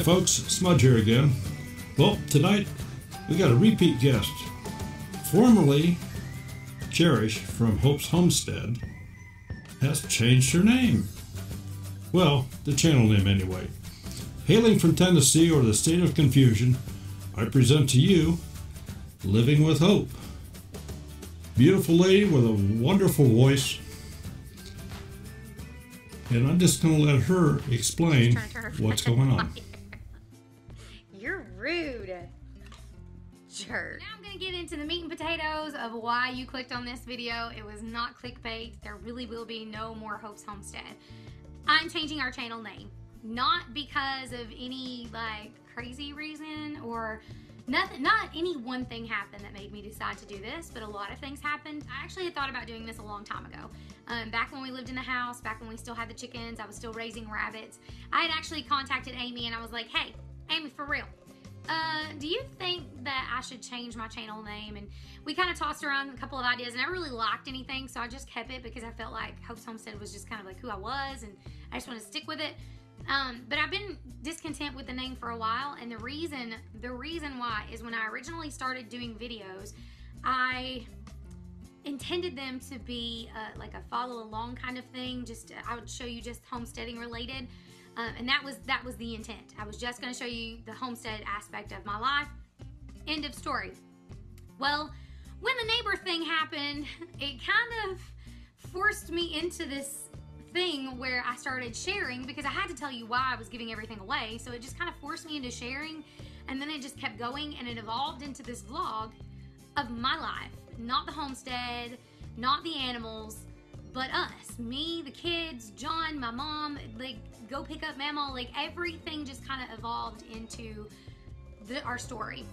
folks, Smudge here again. Well, tonight we got a repeat guest. Formerly Cherish from Hope's Homestead has changed her name. Well, the channel name anyway. Hailing from Tennessee or the state of confusion, I present to you Living with Hope. Beautiful lady with a wonderful voice. And I'm just going to let her explain what's going on. You're rude. Jerk. Now I'm going to get into the meat and potatoes of why you clicked on this video. It was not clickbait. There really will be no more Hope's Homestead. I'm changing our channel name. Not because of any like crazy reason or nothing, not any one thing happened that made me decide to do this, but a lot of things happened. I actually had thought about doing this a long time ago. Back when we lived in the house, back when we still had the chickens, I was still raising rabbits. I had actually contacted Amy and I was like, hey, Amy, for real, do you think that I should change my channel name? And we kind of tossed around a couple of ideas and I never really liked anything, so I just kept it because I felt like Hope's Homestead was just kind of like who I was and I just want to stick with it. But I've been discontent with the name for a while, and the reason why is when I originally started doing videos, I intended them to be like a follow along kind of thing. Just I would show you just homesteading related, and that was the intent. I was just going to show you the homestead aspect of my life. End of story. Well, when the neighbor thing happened, it kind of forced me into this thing where I started sharing because I had to tell you why I was giving everything away. So it just kind of forced me into sharing, and then it just kept going and it evolved into this vlog of my life. Not the homestead, not the animals, but us. Me, the kids, John, my mom, like go pick up Mama, like everything just kind of evolved into our story.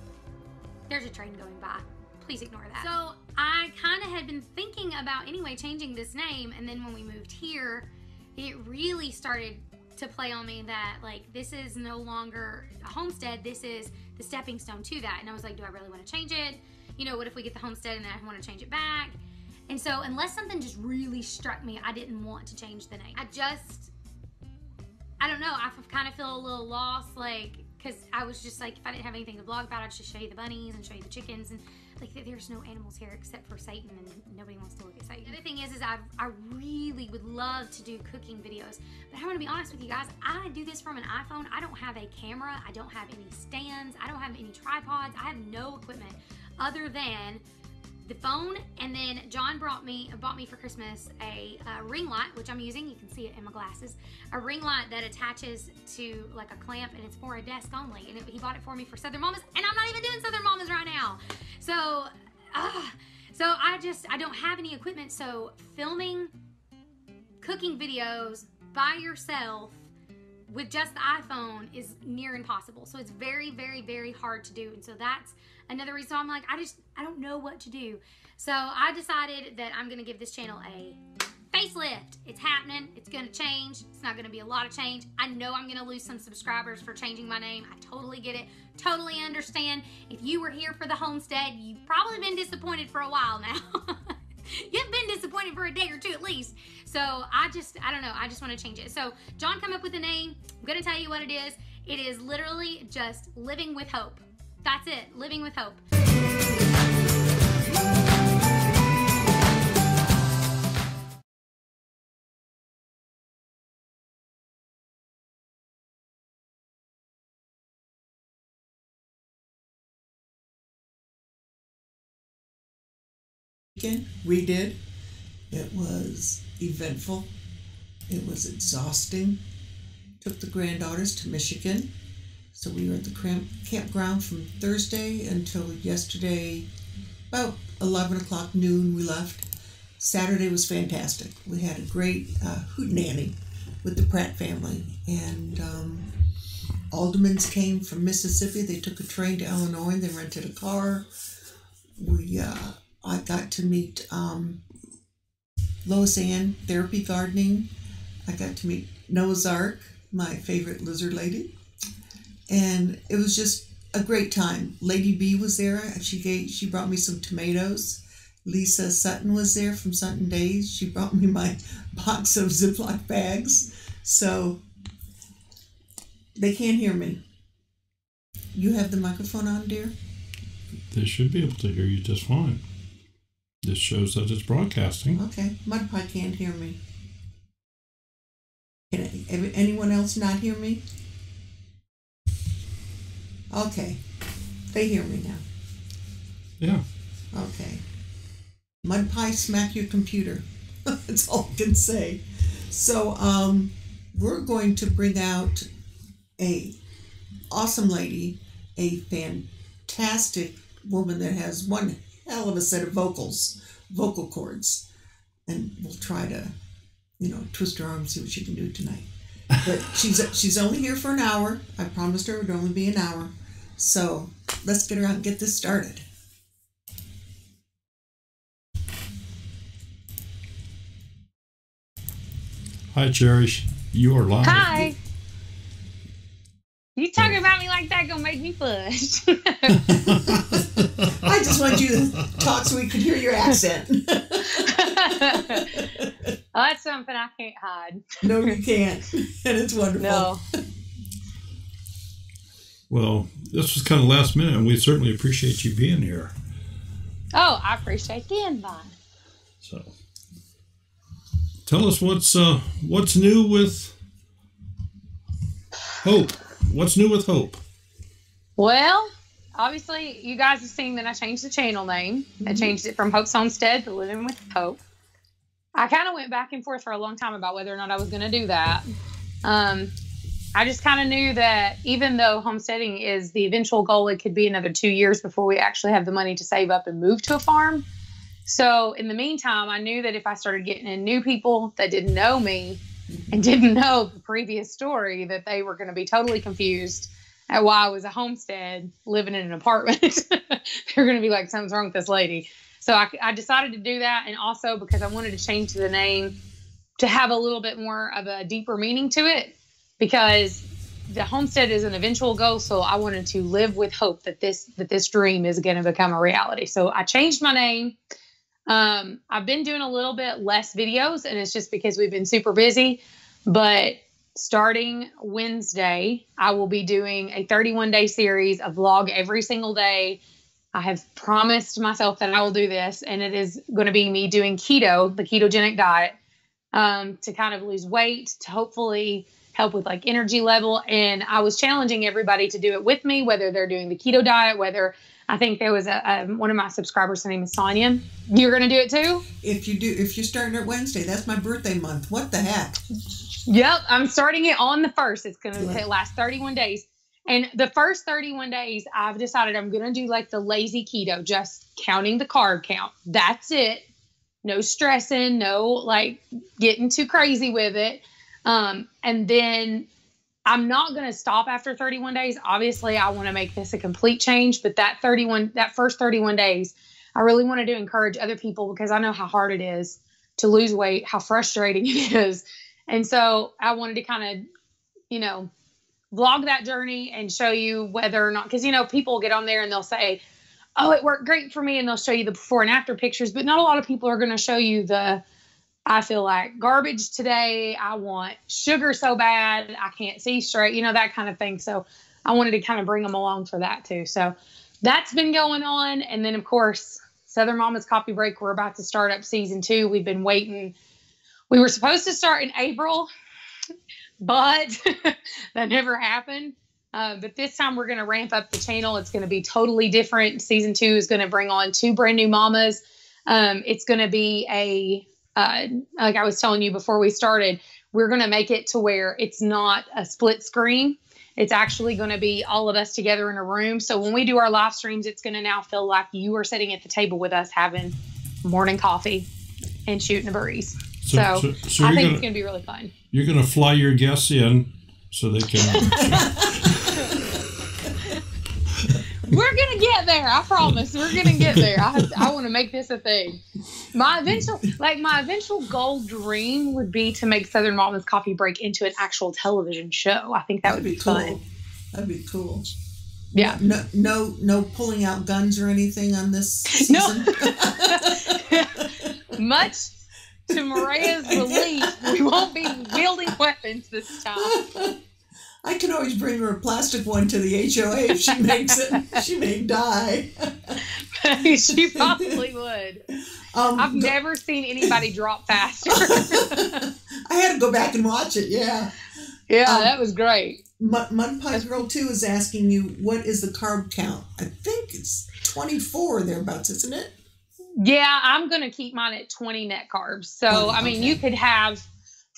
There's a train going by. Please ignore that. So I kind of had been thinking about anyway changing this name, and then when we moved here, it really started to play on me that like this is no longer a homestead, this is the stepping stone to that. And I was like, do I really want to change it? You know, what if we get the homestead and then I want to change it back? And so unless something just really struck me, I didn't want to change the name. I don't know, I kind of feel a little lost, like, because I was just like, if I didn't have anything to vlog about, I'd just show you the bunnies and show you the chickens, and like there's no animals here except for Satan, and nobody wants to look at Satan. The other thing is I really would love to do cooking videos, but I want to be honest with you guys, I do this from an iPhone. I don't have a camera, I don't have any stands, I don't have any tripods, I have no equipment other than the phone. And then John bought me for Christmas a ring light, which I'm using. You can see it in my glasses. A ring light that attaches to like a clamp, and it's for a desk only. And he bought it for me for Southern Mamas, and I'm not even doing Southern Mamas right now. So I don't have any equipment. So filming cooking videos by yourself with just the iPhone is near impossible. So it's very, very, very hard to do. And so that's another reason I'm like, I don't know what to do. So I decided that I'm gonna give this channel a facelift. It's happening, it's gonna change. It's not gonna be a lot of change. I know I'm gonna lose some subscribers for changing my name. I totally get it, totally understand. If you were here for the homestead, you've probably been disappointed for a while now. You've been disappointed for a day or two at least. So I don't know, I just want to change it. So John came up with a name. I'm gonna tell you what it is. It is literally just Living with Hope. That's it, Living with Hope. We did. It was eventful. It was exhausting. Took the granddaughters to Michigan. So we were at the campground from Thursday until yesterday, about 11 o'clock noon we left. Saturday was fantastic. We had a great hootenanny with the Pratt family. And Aldermans came from Mississippi. They took a train to Illinois. They rented a car. I got to meet Lois Ann, therapy gardening. I got to meet Noah's Ark, my favorite lizard lady. And it was just a great time. Lady B was there. She brought me some tomatoes. Lisa Sutton was there from Sutton Days. She brought me my box of Ziploc bags. So they can't hear me. You have the microphone on, dear? They should be able to hear you just fine. This shows that it's broadcasting. Okay. Mud Pie can't hear me. Can anyone else not hear me? Okay. They hear me now. Yeah. Okay. Mud Pie, smack your computer. That's all I can say. So, we're going to bring out a awesome lady, a fantastic woman that has one hell of a set of vocal cords, and we'll try to, twist her arm and see what she can do tonight. But she's only here for an hour. I promised her it would only be an hour. So let's get her out and get this started. Hi, Cherish. You are live. Hi. You talking about me like that gonna make me flush. I just want you to talk so we can hear your accent. Oh, that's something I can't hide. No, you can't. And it's wonderful. No. Well, this was kind of last minute, and we certainly appreciate you being here. Oh, I appreciate the invite. So, tell us what's new with Hope. What's new with Hope? Well, obviously, you guys have seen that I changed the channel name. I changed it from Hope's Homestead to Living with Hope. I kind of went back and forth for a long time about whether or not I was going to do that. I just kind of knew that even though homesteading is the eventual goal, it could be another 2 years before we actually have the money to save up and move to a farm. So in the meantime, I knew that if I started getting in new people that didn't know me and didn't know the previous story, that they were going to be totally confused at why I was a homestead living in an apartment. They're going to be like, something's wrong with this lady. So I decided to do that. And also because I wanted to change the name to have a little bit more of a deeper meaning to it, because the homestead is an eventual goal. So I wanted to live with hope that this dream is going to become a reality. So I changed my name. I've been doing a little bit less videos, and it's just because we've been super busy. But starting Wednesday, I will be doing a 31-day series, a vlog every single day. I have promised myself that I will do this, and it is going to be me doing keto, the ketogenic diet, to kind of lose weight, to hopefully help with like energy level. And I was challenging everybody to do it with me, whether they're doing the keto diet, whether I think there was one of my subscribers, her name is Sonia. You're going to do it too? If you're starting it Wednesday, that's my birthday month. What the heck? Yep. I'm starting it on the 1st. It's going to last 31 days. And the first 31 days, I've decided I'm going to do like the lazy keto, just counting the carb count. That's it. No stressing, no like getting too crazy with it. And then I'm not going to stop after 31 days. Obviously, I want to make this a complete change, but that first 31 days, I really wanted to encourage other people because I know how hard it is to lose weight, how frustrating it is. And so I wanted to kind of, vlog that journey and show you whether or not, because, people get on there and they'll say, oh, it worked great for me. And they'll show you the before and after pictures, but not a lot of people are going to show you I feel like garbage today. I want sugar so bad. I can't see straight, that kind of thing. So I wanted to kind of bring them along for that too. So that's been going on. And then of course, Southern Mama's Coffee Break, we're about to start up season 2. We've been waiting. We were supposed to start in April, but that never happened. But this time we're going to ramp up the channel. It's going to be totally different. Season 2 is going to bring on 2 brand new mamas. It's going to be like I was telling you before we started, we're going to make it to where it's not a split screen. It's actually going to be all of us together in a room. So when we do our live streams, it's going to now feel like you are sitting at the table with us having morning coffee and shooting a breeze. So I think it's going to be really fun. You're going to fly your guests in so they can... We're going to get there. I promise. We're going to get there. I want to make this a thing. My eventual goal dream would be to make Southern Mama's Coffee Break into an actual television show. I think that would be cool. fun. That'd be cool. Yeah. No pulling out guns or anything on this season. No. Much to Maria's relief, we won't be wielding weapons this time. I can always bring her a plastic one to the HOA if she makes it. She may die. She probably would. I've never seen anybody drop faster. I had to go back and watch it, yeah. Yeah, that was great. Mud Pie Girl 2 is asking you, what is the carb count? I think it's 24 thereabouts, isn't it? Yeah, I'm going to keep mine at 20 net carbs. So, I mean, you could have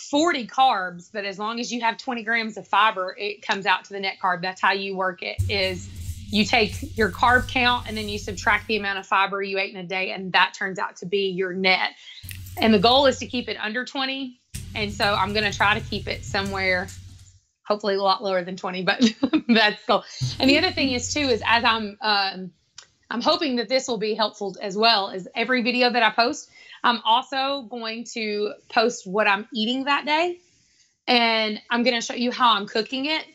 40 carbs, but as long as you have 20 grams of fiber, it comes out to the net carb. That's how you work it, is you take your carb count and then you subtract the amount of fiber you ate in a day, and that turns out to be your net. And the goal is to keep it under 20. And so I'm going to try to keep it somewhere, hopefully a lot lower than 20, but that's cool. And the other thing is too, is as I'm hoping that this will be helpful as well, as every video that I post, I'm also going to post what I'm eating that day. And I'm going to show you how I'm cooking it,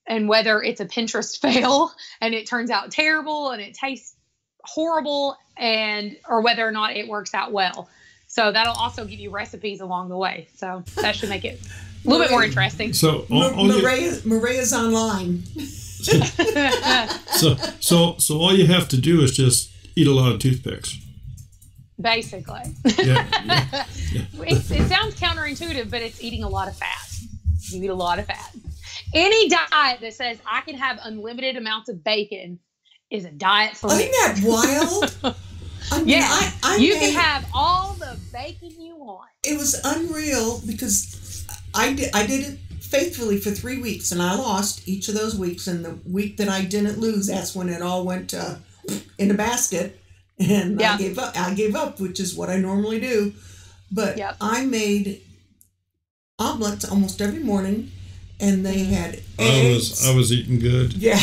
and whether it's a Pinterest fail and it turns out terrible and it tastes horrible, or whether or not it works out well. So that'll also give you recipes along the way. So that should make it a little bit more interesting. So Maria's online. So all you have to do is just eat a lot of toothpicks. Basically. Yeah. It sounds counterintuitive, but it's eating a lot of fat. You eat a lot of fat. Any diet that says I can have unlimited amounts of bacon is a diet for me. Isn't that wild? I mean, yeah, you can have all the bacon you want. It was unreal because I did it faithfully for 3 weeks, and I lost each of those weeks. And the week that I didn't lose, that's when it all went in a basket, and I gave up, which is what I normally do. But I made omelets almost every morning, and they had eggs. I was eating good. Yeah.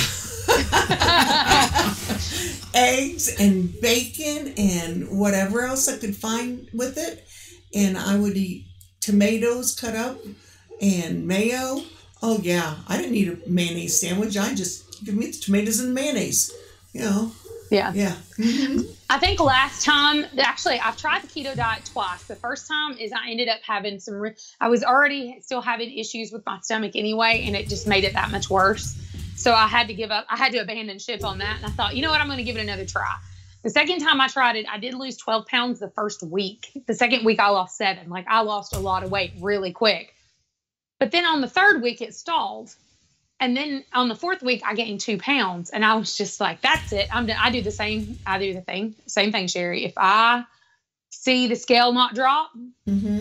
Eggs and bacon and whatever else I could find with it. And I would eat tomatoes cut up and mayo. Oh, yeah. I didn't eat a mayonnaise sandwich. I just give me the tomatoes and the mayonnaise, you know. Yeah. Yeah. Mm-hmm. I think last time, actually, I've tried the keto diet twice. The first time is I ended up having I was already still having issues with my stomach anyway, and it just made it that much worse. So I had to give up. I had to abandon ship on that. And I thought, you know what? I'm going to give it another try. The second time I tried it, I did lose 12 pounds the first week. The second week, I lost 7. Like, I lost a lot of weight really quick. But then on the third week, it stalled. And then on the fourth week, I gained 2 pounds. And I was just like, that's it. I do the same. Same thing, Sherry. If I see the scale not drop,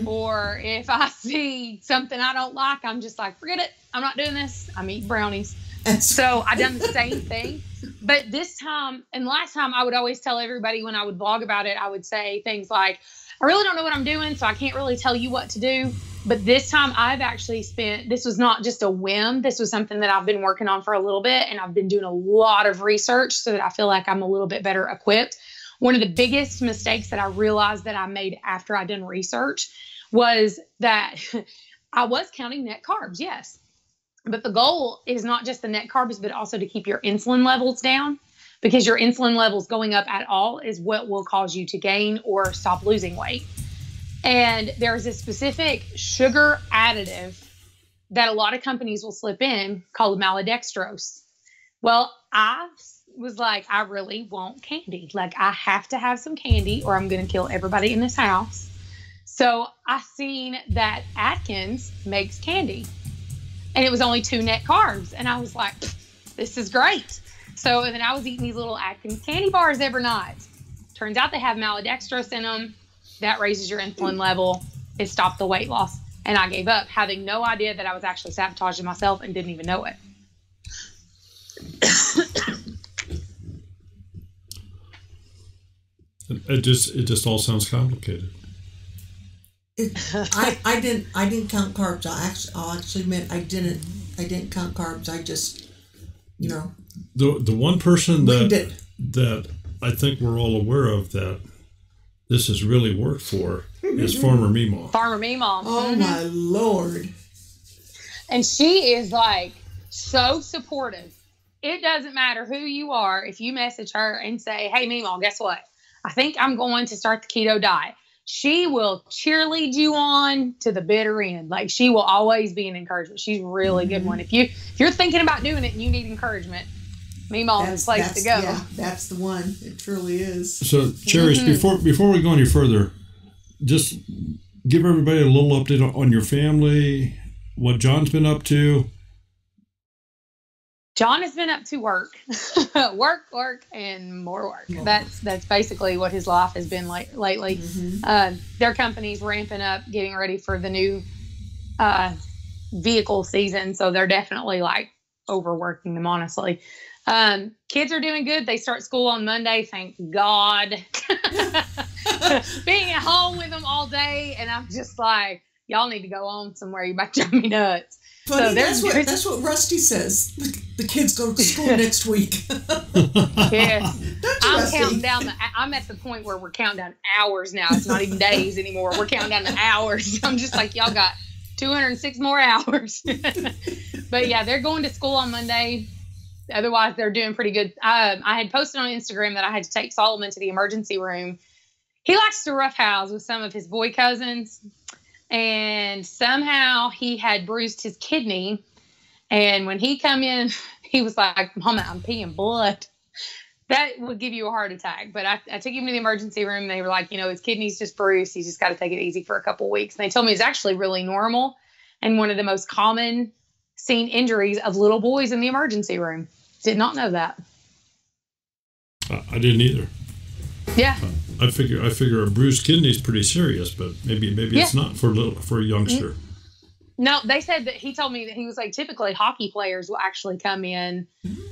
or if I see something I don't like, I'm just like, forget it. I'm not doing this. I'm eating brownies. So I done the same thing. But this time and last time, I would always tell everybody when I would blog about it, I would say things like, I really don't know what I'm doing, so I can't really tell you what to do. But this time I've actually this was not just a whim. This was something that I've been working on for a little bit, and I've been doing a lot of research so that I feel like I'm a little bit better equipped. One of the biggest mistakes that I realized that I made after I done research was that I was counting net carbs, yes. But the goal is not just the net carbs, but also to keep your insulin levels down, because your insulin levels going up at all is what will cause you to gain or stop losing weight. And there's a specific sugar additive that a lot of companies will slip in called maltodextrose. Well, I was like, I really want candy. Like, I have to have some candy or I'm going to kill everybody in this house. So I seen that Atkins makes candy. And it was only 2 net carbs. And I was like, this is great. So then I was eating these little Atkins candy bars every night. Turns out they have maltodextrose in them. That raises your insulin level. It stopped the weight loss. And I gave up, having no idea that I was actually sabotaging myself and didn't even know it. It just all sounds complicated. I didn't count carbs. I'll actually admit I didn't count carbs. I just, the one person that I think we're all aware of that this has really worked for is Farmer Meemaw. Farmer Meemaw. Oh my Lord! And she is like so supportive. It doesn't matter who you are. If you message her and say, "Hey Meemaw, guess what? I think I'm going to start the keto diet." she will cheerlead you on to the bitter end. Like, she will always be an encouragement. She's a really good one. If you're thinking about doing it and you need encouragement, Meemaw is the place to go. Yeah, that's the one. It truly is. So, Cherish, before we go any further, just give everybody a little update on your family, what John's been up to. John has been up to work, work, and more work. That's basically what his life has been like lately. Their company's ramping up, getting ready for the new vehicle season, so they're definitely like overworking them, honestly. Kids are doing good. They start school on Monday, thank God. Being at home with them all day, and I'm just like, y'all need to go on somewhere. You might drive me nuts. Buddy, so that's what Rusty says. The kids go to school next week. Yeah. I'm counting down I'm at the point where we're counting down hours now. It's not even days anymore. We're counting down the hours. I'm just like, y'all got 206 more hours. But yeah, they're going to school on Monday. Otherwise, they're doing pretty good. I had posted on Instagram that I had to take Solomon to the emergency room. He likes to roughhouse with some of his boy cousins. And somehow he had bruised his kidney. And when he come in, he was like, Mama, I'm peeing blood. That would give you a heart attack. But I took him to the emergency room. They were like, his kidney's just bruised. He's just got to take it easy for a couple weeks. And they told me it's actually really normal and one of the most common seen injuries of little boys in the emergency room. Did not know that. I didn't either. Yeah. I figure a bruised kidney is pretty serious, but maybe it's not for a youngster. No, they said that he told me that he was like, typically hockey players will actually come in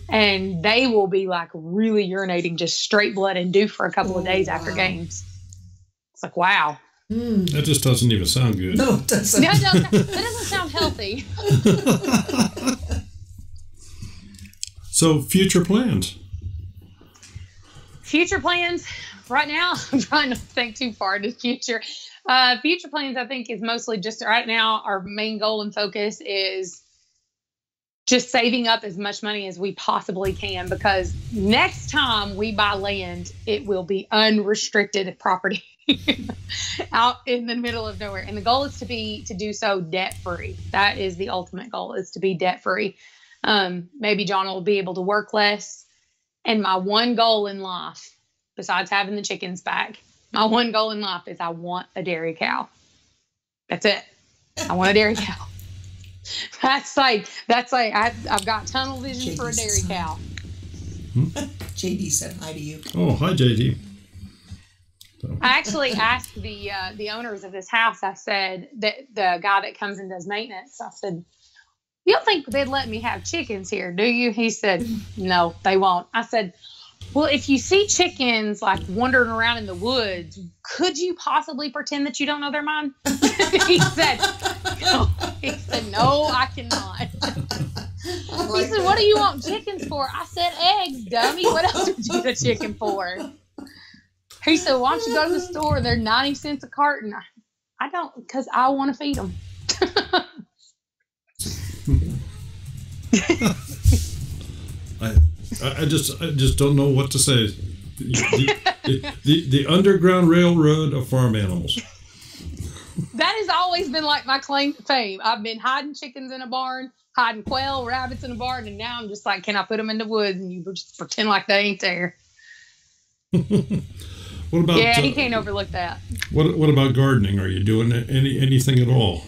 and they will be like really urinating just straight blood and due for a couple of days after games. It's like, wow. That just doesn't even sound good. No, it doesn't. That doesn't sound healthy. So, future plans. Future plans. Right now, I'm trying to think too far into the future. Future plans, I think, is mostly just right now, our main goal and focus is just saving up as much money as we possibly can, because next time we buy land, it will be unrestricted property out in the middle of nowhere. And the goal is to do so debt-free. That is the ultimate goal, is to be debt-free. Maybe John will be able to work less. And my one goal in life, besides having the chickens back, my one goal in life is I want a dairy cow. That's it. I want a dairy cow. That's like I've got tunnel vision for a dairy cow. JD said hi to you. Oh, hi, JD. I actually asked the owners of this house. I said, that the guy that comes and does maintenance, I said, you don't think they'd let me have chickens here, do you? He said, no, they won't. I said, well, if you see chickens like wandering around in the woods, could you possibly pretend that you don't know they're mine? He said, no, I cannot. He said, what do you want chickens for? I said, eggs, dummy. What else would you need a chicken for? He said, why don't you go to the store? They're 90 cents a carton. I don't, because I want to feed them. I just don't know what to say. The Underground Railroad of farm animals. That has always been like my claim to fame. I've been hiding chickens in a barn, hiding quail, rabbits in a barn, and now I'm just like, can I put them in the woods and you just pretend like they ain't there? What about? Yeah, he can't overlook that. What about gardening? Are you doing anything at all?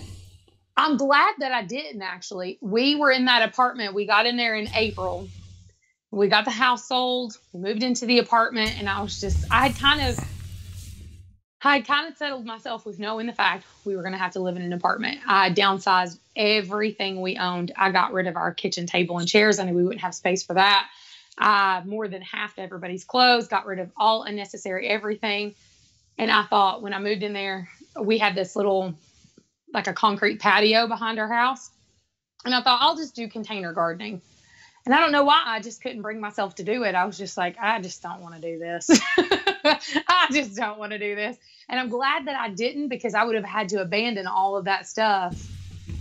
I'm glad that I didn't, actually. We were in that apartment. We got in there in April. We got the house sold. We moved into the apartment, and I had kind of settled myself with knowing the fact we were going to have to live in an apartment. I downsized everything we owned. I got rid of our kitchen table and chairs. I knew we wouldn't have space for that. I more than halved everybody's clothes, got rid of all unnecessary everything. And I thought, when I moved in there, we had this little, like a concrete patio behind our house. And I thought, I'll just do container gardening. And I don't know why, I just couldn't bring myself to do it. I was just like, I just don't want to do this. I just don't want to do this. And I'm glad that I didn't, because I would have had to abandon all of that stuff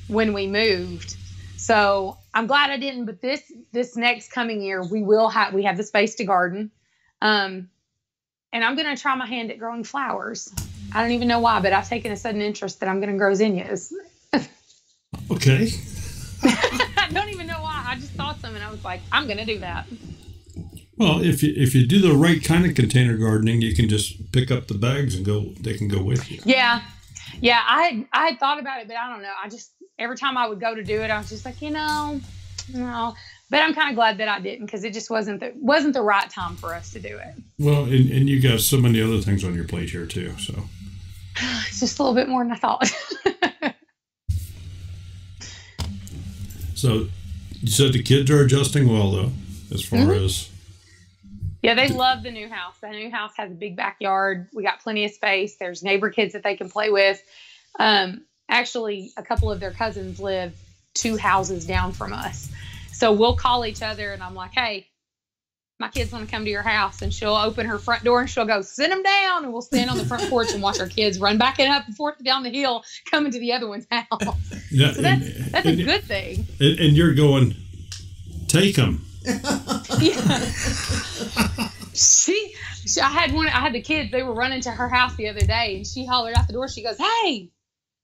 when we moved. So I'm glad I didn't. But this next coming year, we have the space to garden. And and I'm going to try my hand at growing flowers. I don't even know why, but I've taken a sudden interest that I'm going to grow zinnias. Okay. I don't even know why. I just thought something. I was like, I'm going to do that. Well, if you do the right kind of container gardening, you can just pick up the bags and go. They can go with you. Yeah. I had thought about it, but I don't know. I just, every time I would go to do it, I was just like, no. But I'm kind of glad that I didn't, because it just wasn't the right time for us to do it. Well, and you got so many other things on your plate here too, so it's just a little bit more than I thought. So you said the kids are adjusting well, though, as far as. Yeah, they love the new house. The new house has a big backyard. We got plenty of space. There's neighbor kids that they can play with. Actually, a couple of their cousins live 2 houses down from us. So we'll call each other, and I'm like, hey, my kids want to come to your house. And she'll open her front door, and she'll go, sit them down. And we'll stand on the front porch and watch our kids run back and up and forth down the hill, coming to the other one's house. Yeah, so that's a good thing. And you're going, take them. Yeah. I had the kids, they were running to her house the other day, and she hollered out the door. She goes, hey,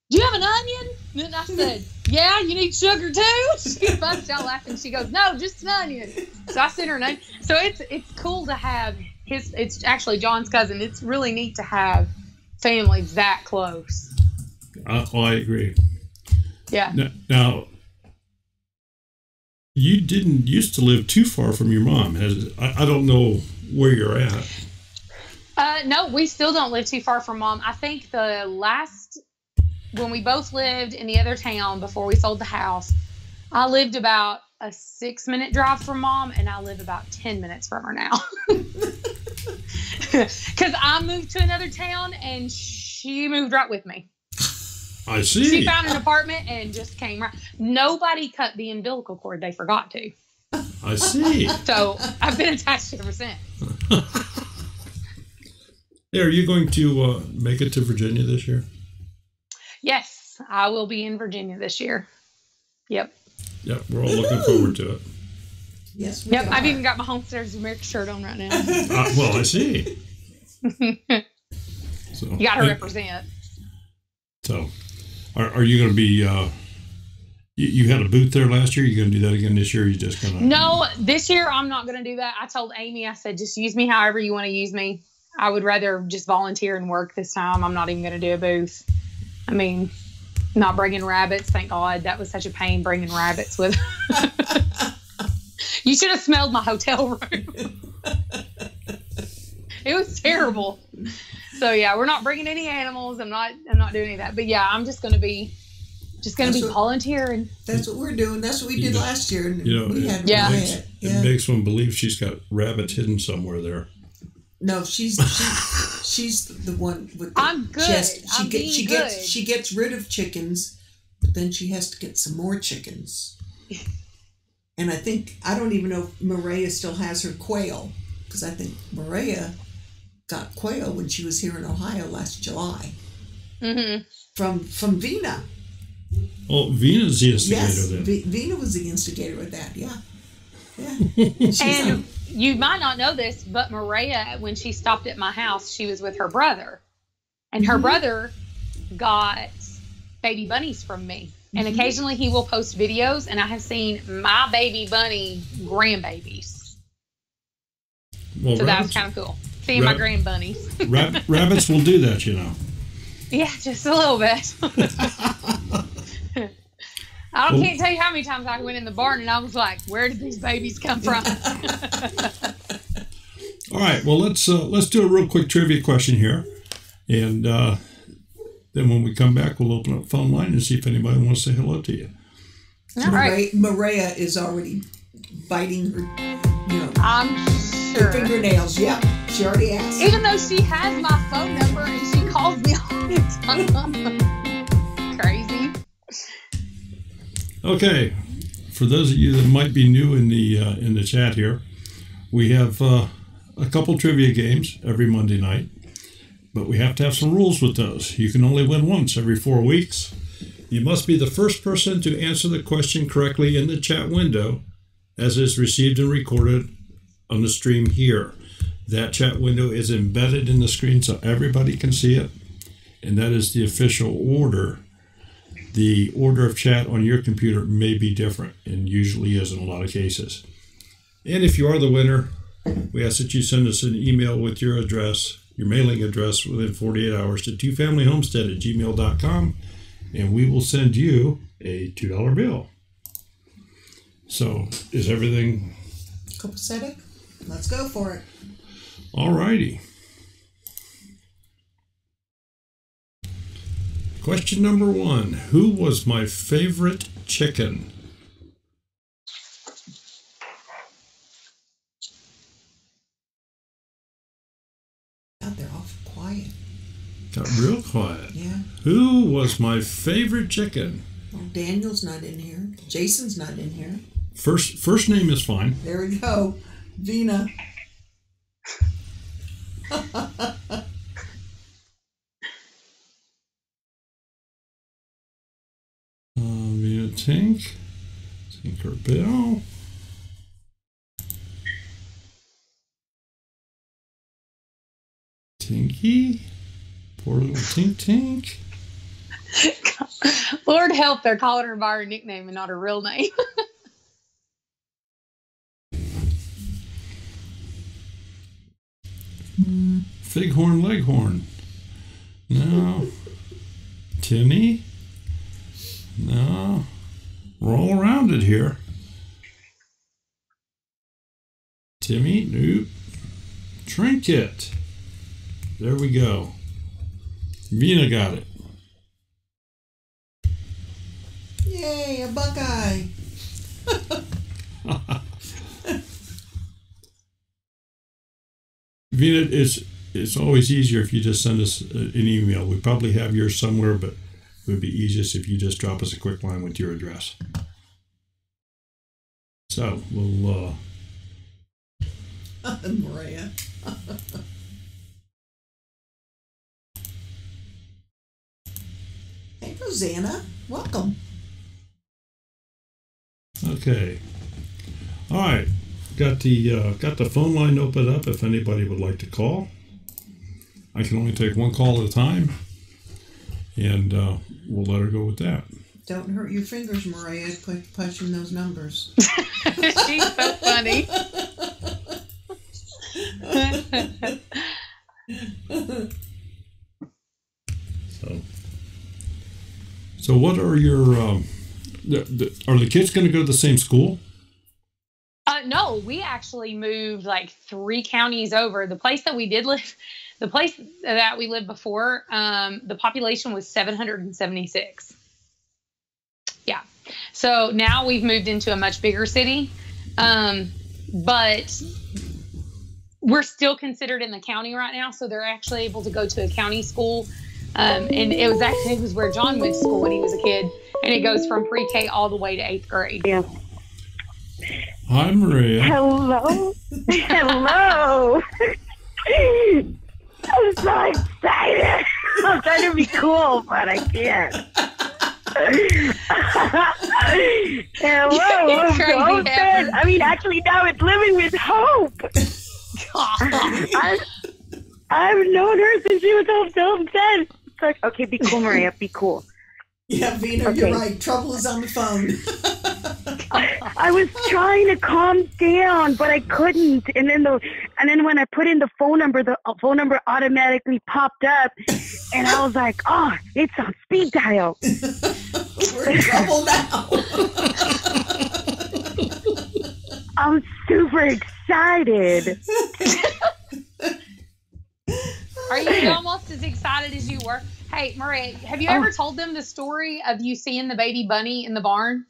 do you have an onion? And I said, yeah, you need sugar too? She busts out laughing. She goes, no, just an onion. So I sent her an onion. So it's cool to have it's actually John's cousin. It's really neat to have family that close. I agree. Yeah. Now, you didn't used to live too far from your mom. I don't know where you're at. No, we still don't live too far from Mom. I think when we both lived in the other town before we sold the house, I lived about a 6-minute drive from Mom, and I live about 10 minutes from her now. Because I moved to another town, and she moved right with me. I see. She found an apartment and just came right. Nobody cut the umbilical cord. They forgot to. I see. So I've been attached ever since. Hey, are you going to make it to Virginia this year? Yes, I will be in Virginia this year. Yep. Yep, we're all looking forward to it. Yes, we are. I've even got my Homesteaders America shirt on right now. Well, I see. So, you got to represent. So, are you going to be... You had a booth there last year. You going to do that again this year? Or you just going to... No, this year I'm not going to do that. I told Amy, I said, just use me however you want to use me. I would rather just volunteer and work this time. I'm not even going to do a booth. I mean, not bringing rabbits. Thank God. That was such a pain bringing rabbits with. You should have smelled my hotel room. It was terrible. So yeah, we're not bringing any animals. I'm not doing any of that. But yeah, I'm just going to be volunteering. That's what we're doing. That's what we did last year. And we had it makes one believe she's got rabbits hidden somewhere there. No, she's the one with the I'm good. chest. She gets rid of chickens, but then she has to get some more chickens. And I don't even know if Maria still has her quail, because I think Maria got quail when she was here in Ohio last July. Mm-hmm. From Vina. Oh, Vina's the instigator. Yes, then. Vina was the instigator of that. Yeah. And you might not know this, but Maria, when she stopped at my house, she was with her brother, and her brother got baby bunnies from me. And occasionally he will post videos, and I have seen my baby bunny grandbabies. Well, so that was kind of cool. Seeing my grand bunnies. Rabbits will do that, you know. Yeah, just a little bit. Can't tell you how many times I went in the barn and I was like, where did these babies come from? All right, well, let's do a real quick trivia question here. And then when we come back, we'll open up the phone line and see if anybody wants to say hello to you. All right. Maria is already biting her, I'm sure. Her fingernails. Yep, she already asked. Even though she has my phone number and she calls me all the time. Crazy. Okay, for those of you that might be new in the chat here, we have a couple trivia games every Monday night, but we have to have some rules with those. You can only win once every 4 weeks. You must be the first person to answer the question correctly in the chat window, as is received and recorded on the stream here. That chat window is embedded in the screen so everybody can see it. And that is the official order. The order of chat on your computer may be different, and usually is in a lot of cases. And if you are the winner, we ask that you send us an email with your address, your mailing address, within 48 hours to twofamilyhomestead@gmail.com, and we will send you a $2 bill. So, is everything copacetic? Let's go for it. All righty. Question number 1. Who was my favorite chicken? God, they're awful quiet. Got real quiet. Yeah. Who was my favorite chicken? Well, Daniel's not in here. Jason's not in here. First name is fine. There we go. Vina. Vina Tink. Tinkerbell. Tinky. Poor little Tink Tink. Lord help, they're calling her by her nickname and not her real name. Fighorn Leghorn. No. Tinny. No. We're all around it here. Timmy. Nope. Trinket. There we go. Vina got it. Yay, a Buckeye. Vina, it's always easier if you just send us an email. We probably have yours somewhere, but it would be easiest if you just drop us a quick line with your address. So we'll Maria. Hey, Rosanna. Welcome. Okay. All right. Got the phone line opened up if anybody would like to call. I can only take one call at a time, and we'll let her go with that. Don't hurt your fingers, Maria, punching those numbers. She's so funny. So what are your are the kids going to go to the same school? No, we actually moved like 3 counties over. The place that we lived before, the population was 776. Yeah. So now we've moved into a much bigger city. But we're still considered in the county right now. So they're actually able to go to a county school. And it was where John went to school when he was a kid. And it goes from pre-K all the way to 8th grade. Yeah. Hi, Maria. Hello. Hello. I'm so excited. I'm trying to be cool, but I can't. Hello. I'm so excited. I mean, actually, now it's living with hope. I've known her since she was home 10. It's like, okay, be cool, Maria. Be cool. Yeah, Vina, okay. You're right. Trouble is on the phone. I was trying to calm down, but I couldn't. And then when I put in the phone number automatically popped up, and I was like, "Oh, it's on speed dial." We're in trouble now. I'm super excited. Are you almost as excited as you were? Hey, Maria, have you ever told them the story of you seeing the baby bunny in the barn?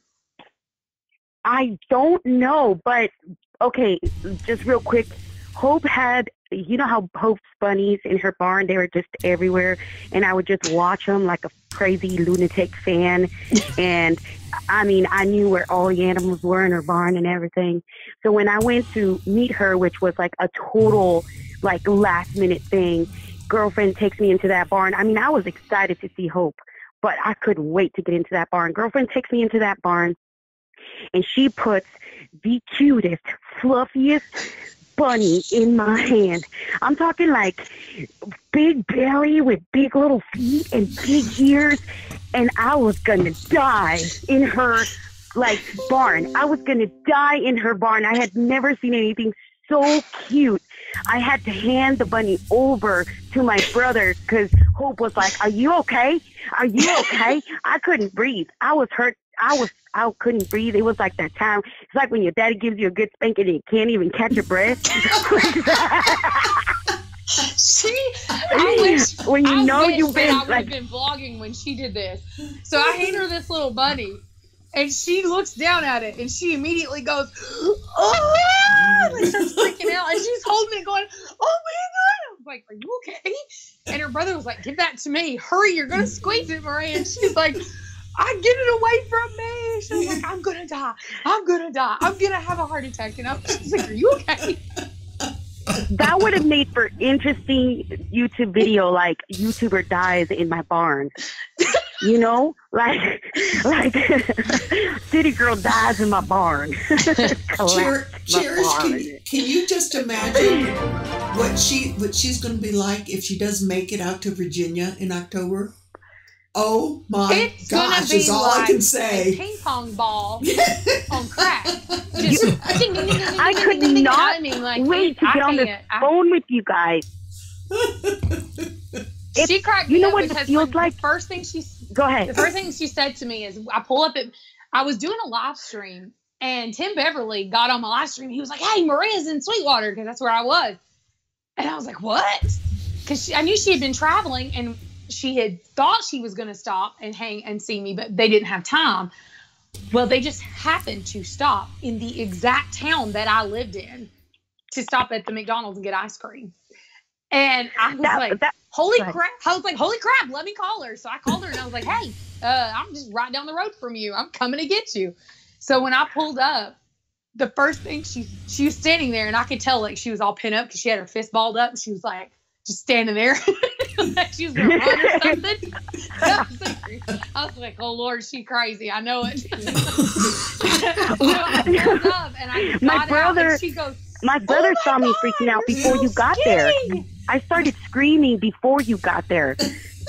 I don't know, but okay, just real quick. Hope had, you know how Hope's bunnies in her barn, they were just everywhere, and I would just watch them like a crazy lunatic fan. And I mean, I knew where all the animals were in her barn and everything. So when I went to meet her, which was like a total like last minute thing, girlfriend takes me into that barn. I mean, I was excited to see Hope, but I couldn't wait to get into that barn. Girlfriend takes me into that barn, and she puts the cutest, fluffiest bunny in my hand. I'm talking like big belly with big little feet and big ears. And I was going to die in her, like, barn. I was going to die in her barn. I had never seen anything so cute. I had to hand the bunny over to my brother because Hope was like, "Are you okay? Are you okay?" I couldn't breathe. I was hurt. I couldn't breathe. It was like that time. It's like when your daddy gives you a good spanking and you can't even catch your breath. When you know you've been I would have been vlogging when she did this. So I hand her this little bunny, and she looks down at it, and she immediately goes, "Oh!" Like starts freaking out, and she's holding it, going, "Oh my God!" I was like, "Are you okay?" And her brother was like, "Give that to me! Hurry! You're gonna squeeze it, Maria!" And she's like, "I get it away from me!" She was like, "I'm gonna die! I'm gonna die! I'm gonna have a heart attack!" And I was just like, "Are you okay?" That would have made for interesting YouTube video, like YouTuber dies in my barn. You know, like city girl dies in my barn. Cherish, can you just imagine what she's going to be like if she does make it out to Virginia in October? Oh my gosh, is all I can say. A ping pong ball on crack. I could not wait to get on the phone with you guys. She cracked me up because the first thing she said to me is, I pull up I was doing a live stream, and Tim Beverly got on my live stream. He was like, "Hey, Maria's in Sweetwater," because that's where I was. And I was like, "What?" Because I knew she had been traveling, and she had thought she was going to stop and hang and see me, but they didn't have time. Well, they just happened to stop in the exact town that I lived in to stop at the McDonald's and get ice cream. And I was holy crap, let me call her. So I called her and I was like, "Hey, I'm just right down the road from you. I'm coming to get you." So when I pulled up, the first thing she was standing there, and I could tell like she was all pinned up because she had her fist balled up, and she was like just standing there like she was gonna run or something. I was like, "Oh Lord, she crazy. I know it." I pulled up and I got out, and she goes, my brother saw me freaking out before you got there. I started screaming before you got there.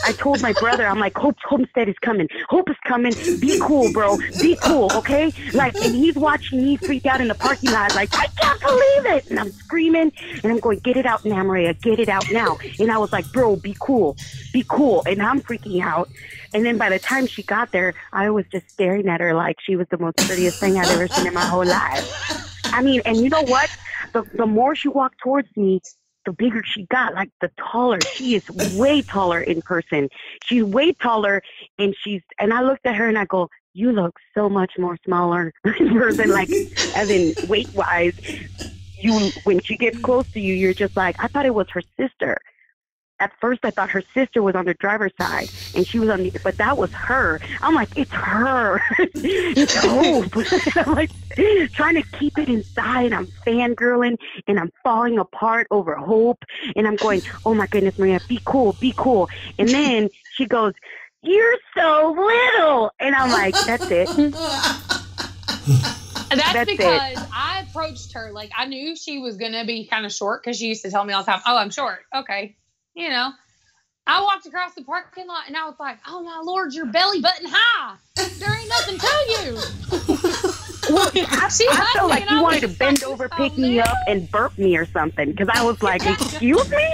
I told my brother, I'm like, "Hope's homestead is coming. Hope is coming. Be cool, bro. Be cool, okay?" Like, and he's watching me freak out in the parking lot, like, "I can't believe it." And I'm screaming, and I'm going, "Get it out now, Maria. Get it out now." And I was like, "Bro, be cool. Be cool." And I'm freaking out. And then by the time she got there, I was just staring at her like she was the most prettiest thing I'd ever seen in my whole life. I mean, and you know what? The more she walked towards me, the bigger she got, like the taller. She is way taller in person. She's way taller, and I looked at her and I go, "You look so much more smaller in person," like as in weight wise. When she gets close to you, you're just like, I thought it was her sister. At first, I thought her sister was on the driver's side, and she was but that was her. I'm like, "It's her." It's Hope. I'm like trying to keep it inside. I'm fangirling, and I'm falling apart over Hope, and I'm going, "Oh my goodness, Maria, be cool, be cool." And then she goes, "You're so little," and I'm like, "That's it." That's because I approached her like I knew she was gonna be kind of short because she used to tell me all the time, "Oh, I'm short." Okay. You know, I walked across the parking lot and I was like, "Oh my Lord, your belly button high. There ain't nothing to you." Well, I felt like you wanted to bend over, pick me up, and burp me or something. Because I was like, "Excuse me?"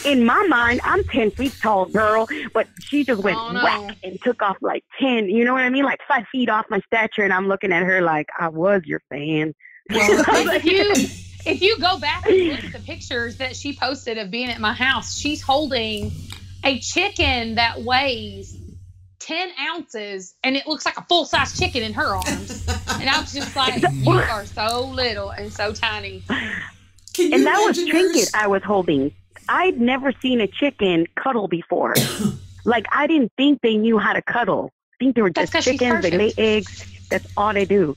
In my mind, I'm 10 feet tall, girl. But she just went whack and took off like 10, you know what I mean? Like 5 feet off my stature. And I'm looking at her like, I was your fan. Well, if you go back and look at the pictures that she posted of being at my house, she's holding a chicken that weighs 10 ounces, and it looks like a full-size chicken in her arms. And I was just like, "You are so little and so tiny." And that was Trinket I was holding. I'd never seen a chicken cuddle before. Like, I didn't think they knew how to cuddle. I think they were just chickens. They lay eggs. That's all they do.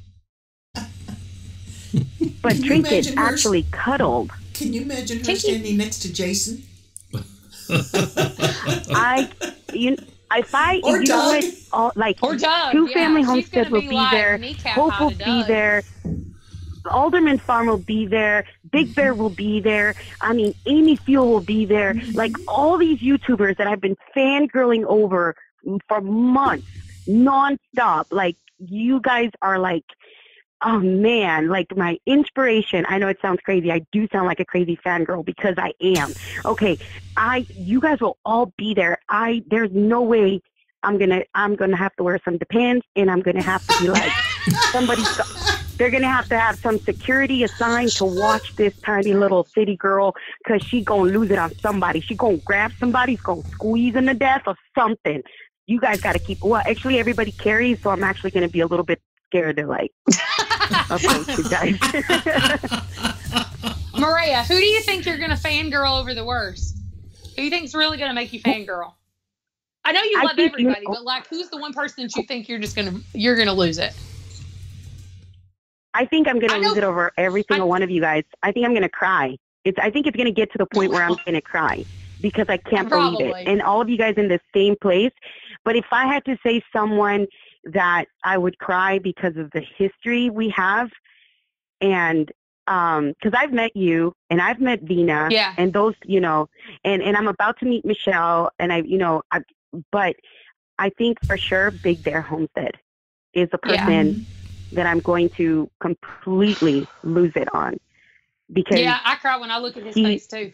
But Trinket actually cuddled. Can you imagine her standing next to Jason? Two family homesteads will be there. Hope will be there. Alderman Farm will be there. Big Bear will be there. I mean, Amy Fuel will be there. Like, all these YouTubers that I've been fangirling over for months, nonstop. Like, you guys are like, oh man, like my inspiration. I know it sounds crazy. I do sound like a crazy fangirl because I am. Okay, you guys will all be there. There's no way I'm gonna have to wear some Depends, and I'm gonna have to be like they're gonna have to have some security assigned to watch this tiny little city girl, because she gonna lose it on somebody. She gonna grab somebody, she's gonna squeeze them to death or something. You guys got to keep. Well, actually, everybody carries, so I'm actually gonna be a little bit scared to like approach you guys. Maria, who do you think you're gonna fangirl over the worst? Who do you think's really gonna make you fangirl? I know you love everybody, but like, who's the one person that you think you're gonna lose it? I think I'm going to lose it over every single one of you guys. I think I'm going to cry. I think it's going to get to the point where I'm going to cry because I can't believe it. And all of you guys in the same place. But if I had to say someone that I would cry because of the history we have, and because I've met you and I've met Vina, and those, you know, and I'm about to meet Michelle, and but I think for sure Big Bear Homestead is the person that I'm going to completely lose it on. Because I cry when I look at his face too.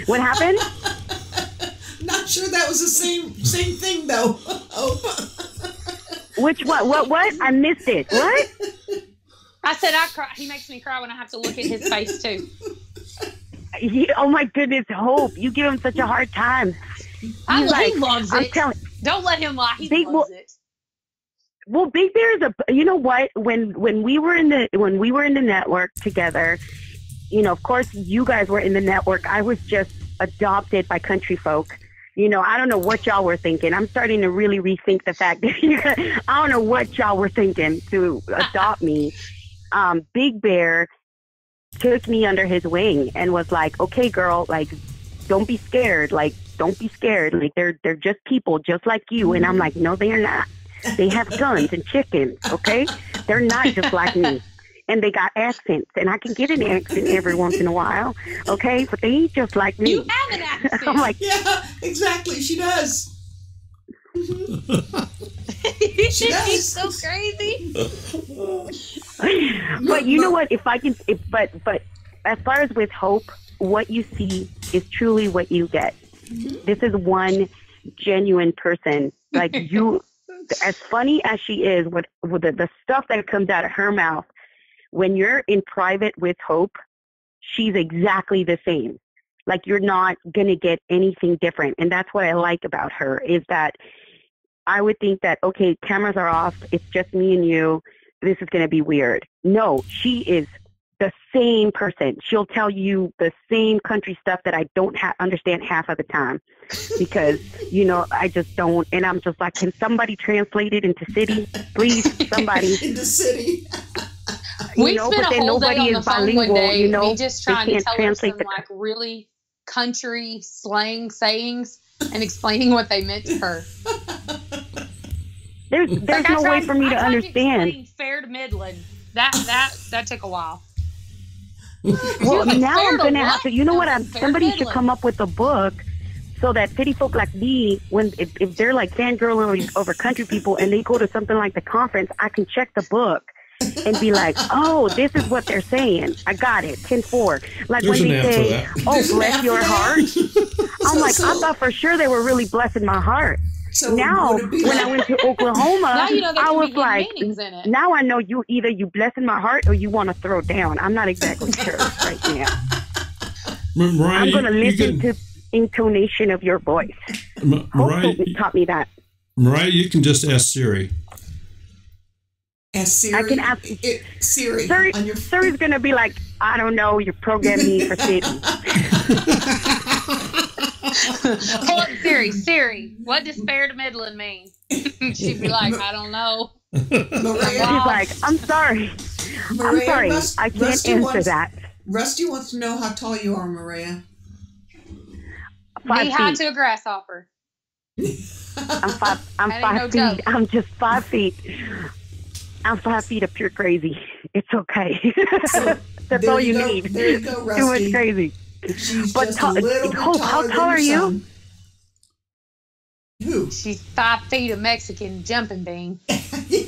What happened? Not sure that was the same thing though. Which what? I missed it. What? I said I cry. He makes me cry when I have to look at his face too. Oh my goodness, Hope! You give him such a hard time. He loves it. Don't let him lie. He loves it. Well, Big Bear is you know what? When we were in the network together, you know, of course you guys were in the network. I was just adopted by country folk. You know, I don't know what y'all were thinking. I'm starting to really rethink the fact that I don't know what y'all were thinking to adopt me. Big Bear took me under his wing and was like, okay, girl, like, don't be scared. Like, don't be scared. Like, they're just people just like you. And I'm like, no, they are not. They have guns and chickens, okay? They're not just like me. And they got accents, and I can get an accent every once in a while, okay? But they ain't just like me. You have an accent. I'm like, yeah, exactly. She does. She's so crazy. But you know what? But as far as with Hope, what you see is truly what you get. This is one genuine person. Like, you, as funny as she is, with the stuff that comes out of her mouth, when you're in private with Hope, she's exactly the same. Like, you're not going to get anything different. And that's what I like about her, is that I would think that, okay, cameras are off, it's just me and you, this is going to be weird. No, she is the same person. She'll tell you the same country stuff that I don't understand half of the time, because, you know, I just don't. And I'm just like, can somebody translate it into city? Please, somebody. Into city. We spent a whole day on the phone one day, you know, me just trying to tell her some like really country slang sayings and explaining what they meant to her. There's no way for me to understand. Fair to Midland. That took a while. Well, now I'm going to have to, you know what, somebody should come up with a book so that city folk like me, if they're like fangirling over country people and they go to something like the conference, I can check the book and be like, oh, this is what they're saying. I got it. 10-4. Like, there's when they say, oh, bless your heart. I'm like, I thought for sure they were really blessing my heart. So now, when I went to Oklahoma, I was like, now I know you blessing my heart or you want to throw down. I'm not exactly sure right now. Mariah, I'm going to listen to intonation of your voice. Mariah taught me that. Mariah, you can just ask Siri. Ask Siri. I can ask Siri. Siri's going to be like, I don't know, you programmed me for city. Pull up Siri, what does fair to Midland mean? She'd be like, I don't know. She's like, I'm sorry. I'm sorry. I can't answer that. Rusty wants to know how tall you are, Maria. Knee high to a grasshopper. I'm 5 feet. I'm just 5 feet. I also have feet of pure crazy. It's okay. So, That's all you need. There you go, Rusty. Too much crazy. She's But just a little bit Hope, taller how than tall your are you? son. Who? She's 5 feet of Mexican jumping bean. Yeah.